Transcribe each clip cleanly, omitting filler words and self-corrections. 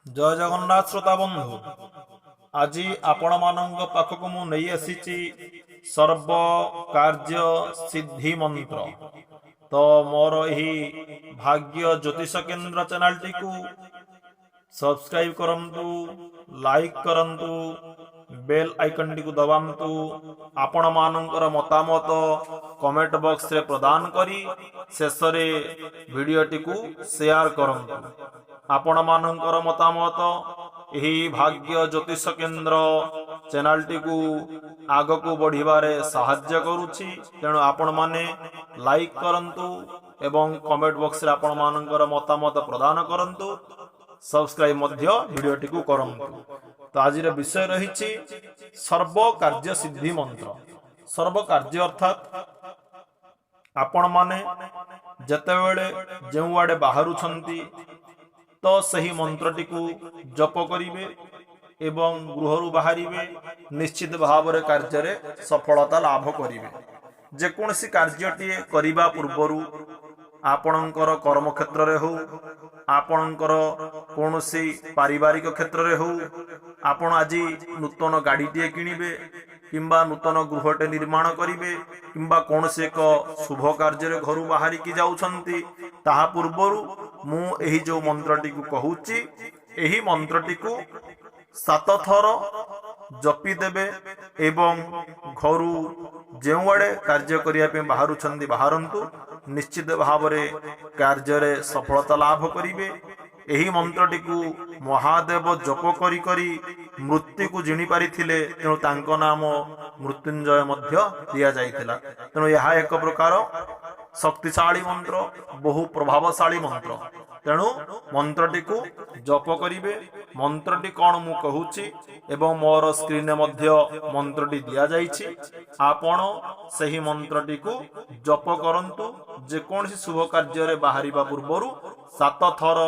जय जगन्नाथ श्रोता बंधु। आज आपण मानक पाखक मु नहीं आसी सर्व कार्य सिद्धि मंत्र। तो मोर यही भाग्य ज्योतिष केन्द्र चैनल टी को सब्सक्राइब करंतु, लाइक करंतु, बेल आइकन टी को दबांतु। आपण मानकर मतामत कमेंट बॉक्स रे प्रदान करी शेष रे वीडियो टी को शेयर करंतु। आपण मानकर मतामत यही भाग्य ज्योतिष केन्द्र चैनल टी को आग को बढ़िबारे सहाय्य करुछि। तेणु आपण माने लाइक करंतु एवं कमेंट बॉक्स रे आपण मानकर मतामत प्रदान करंतु, सब्सक्राइब मध्य वीडियो टी को करंतु। तो आज रे विषय रही सर्व कार्य सिद्धि मंत्र। सर्व कार्य अर्थात आपण माने जेतेबेले जेउ आडे बाहरुछंती तो सही मंत्रटी को जप करिवे एवं गृहरु बाहरिवे, निश्चित भाव रे कार्य रे सफलता लाभ करिवे। जेकोसी कार्यटी करिबा पूर्वरु आपणकर कर्म क्षेत्र रे हो, आपणकर कोनोसी पारिवारिक क्षेत्र रे हो, आपण आज नूतन गाड़ीटे किनिबे किंबा नूतन गृहटे निर्माण करिवे किंबा कोनोसी एक शुभ कार्य रे घरु बाहरी की जाउछंती, ताहा पूर्वरु मु एही जो मंत्रटी को कहूची एही मंत्रटी को 7 थर जपी देबे एवं घरु जेउआडे कार्य करिया पे बाहरुछंती बाहरंतु, निश्चित भाव रे कार्य रे सफलता लाभ करिवे। एही मंत्रटी को महादेव जप करी करी मृत्यु को जिणी पारिथिले, तेणु तांको नाम मृत्युंजय मध्य दिया जाइथिला। तेणु यह एक प्रकार शक्तिशाली मंत्र, बहु प्रभावशाली मंत्र। तेणु मंत्रटी को जप करिवे। मंत्रटी कौन मु कहूची एवं मोर स्क्रीन मध्य मंत्रटी दिया जाइछि। आपण सही मंत्रटी को जप करंतु। जेकोसी शुभ कार्य रे बाहरिबा पूर्वरु 7 थर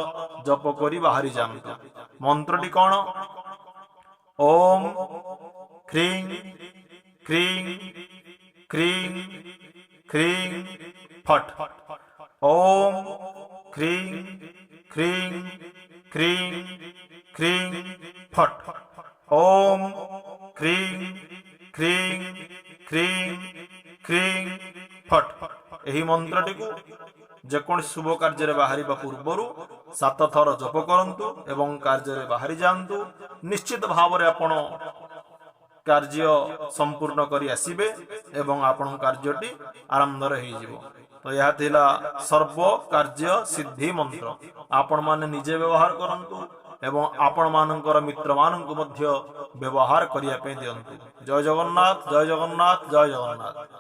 जप करी बाहरी जांतु। मंत्रटी कौन? ओम ह्रीं क्रीं क्रीं क्रीं फट। ओम ह्रीं क्रीं क्रीं क्रीं फट। ओम ह्रीं क्रीं क्रीं क्रीं फट। एही मंत्रटी को जेकोसी शुभ कार्य रे बाहरिबा पूर्वरु 7 थर जप करंतु एवं कार्य रे बाहरी जांतु। निश्चित भाव रे आपण कार्य संपूर्ण करी आसीबे एवं आपण कार्यटी आरंभ रही जिवो। तो यह थिला सर्व कार्य सिद्धि मंत्र। आपण माने निजे व्यवहार करंतु एवं आपण मानकर मित्र मानक मध्य व्यवहार करिया पे दियंतु। जय जगन्नाथ, जय जगन्नाथ, जय जगन्नाथ।